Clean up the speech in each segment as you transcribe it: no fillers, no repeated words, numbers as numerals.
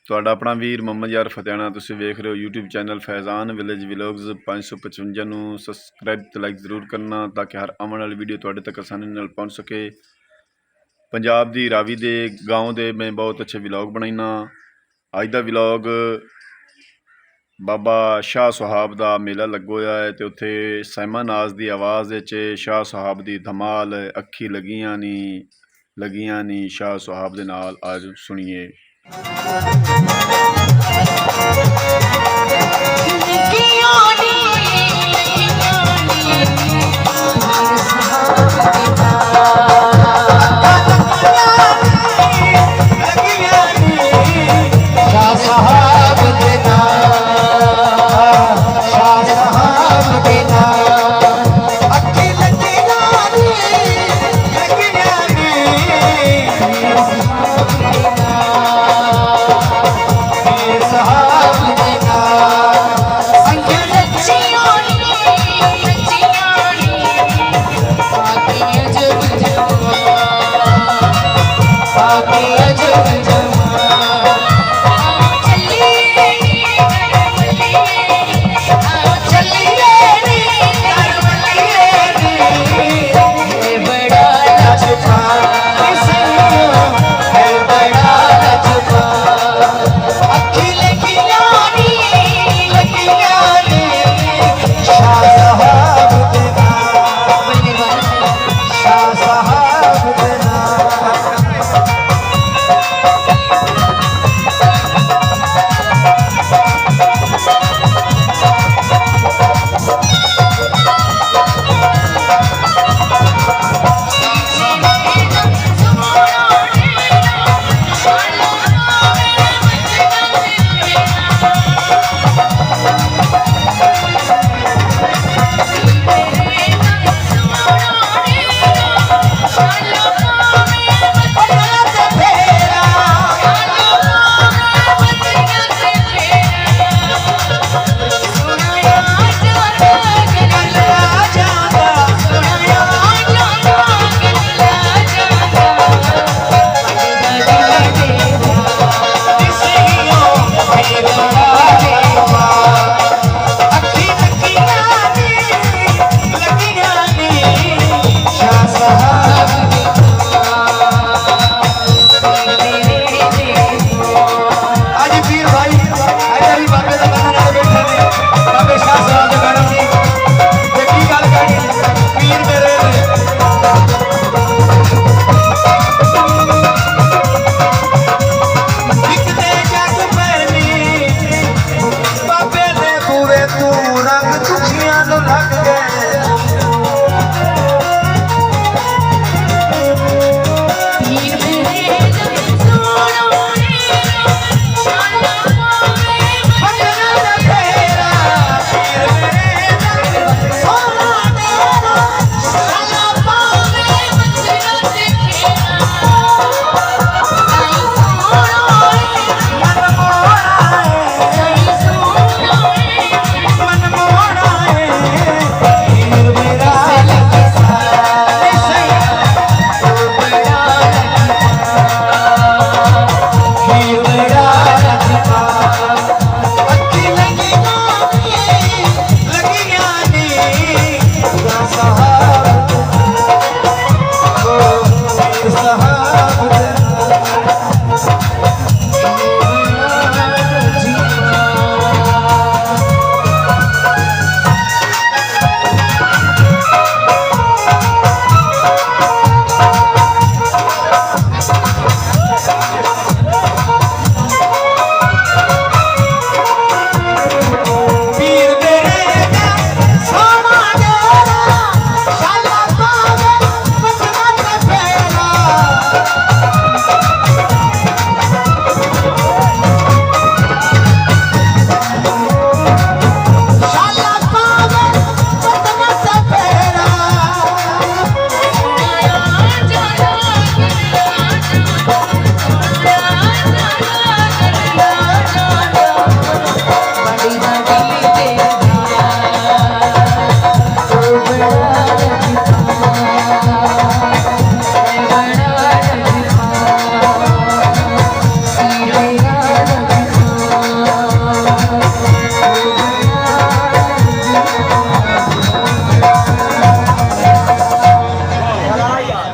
ਤੁਹਾਡਾ ਆਪਣਾ ਵੀਰ ਮੁਹੰਮਦ ਯਾਰ ਫਤਿਆਣਾ। ਤੁਸੀਂ ਵੇਖ ਰਹੇ ਹੋ YouTube ਚੈਨਲ ਫੈਜ਼ਾਨ ਵਿਲੇਜ ਵਲੌਗਸ। 555 ਨੂੰ ਸਬਸਕ੍ਰਾइब ਤੇ ਲਾइक ਜ਼ਰੂਰ ਕਰਨਾ ताकि हर आने वाली वीडियो ਤੁਹਾਡੇ तक आसानी ਨਾਲ पहुँच सके। पंजाब ਦੀ ਰਾਵੀ ਦੇ गाँव ਦੇ मैं बहुत अच्छे ਵਲੌਗ ਬਣਾਈਨਾ। ਅੱਜ ਦਾ ਵਲੌਗ बाबा शाह सुहाब ਦਾ मेला ਲੱਗਾ ਹੋਇਆ ਹੈ ਤੇ ਉੱਥੇ ਸੈਮਾ ਨਾਜ਼ ਦੀ ਆਵਾਜ਼ ਵਿੱਚ शाह सुहाब ਦੀ ਧਮਾਲ ਅੱਖੀ ਲੱਗੀਆਂ ਨੀ शाह सुहाब ਦੇ ਨਾਲ आज सुनिए।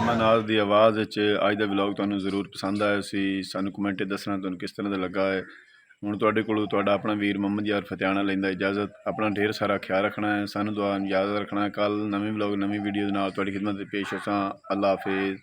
ਮਨਾਜ਼ ਦੀ ਆਵਾਜ਼ ਵਿੱਚ ਅੱਜ ਦਾ ਵਲੌਗ ਤੁਹਾਨੂੰ ਜ਼ਰੂਰ ਪਸੰਦ ਆਇਆ ਸੀ। ਸਾਨੂੰ ਕਮੈਂਟ ਦੱਸਣਾ ਤੁਹਾਨੂੰ ਕਿਸ ਤਰ੍ਹਾਂ ਦਾ ਲੱਗਾ ਹੈ। ਹੁਣ ਤੁਹਾਡੇ ਕੋਲੋਂ ਤੁਹਾਡਾ ਆਪਣਾ ਵੀਰ ਮੁਹੰਮਦ ਯਾਰ ਫਤਿਆਣਾ ਲੈਂਦਾ ਇਜਾਜ਼ਤ। ਆਪਣਾ ਢੇਰ ਸਾਰਾ ਖਿਆਲ ਰੱਖਣਾ ਹੈ, ਸਾਨੂੰ ਦੁਆ ਯਾਦ ਰੱਖਣਾ ਹੈ। ਕੱਲ ਨਵੇਂ ਵਲੌਗ ਨਵੀਂ ਵੀਡੀਓ ਦੇ ਨਾਲ ਤੁਹਾਡੀ ਖਿਦਮਤ ਵਿੱਚ ਪੇਸ਼ ਹੋਸਾਂ। ਅੱਲਾ ਹਾਫਿਜ਼।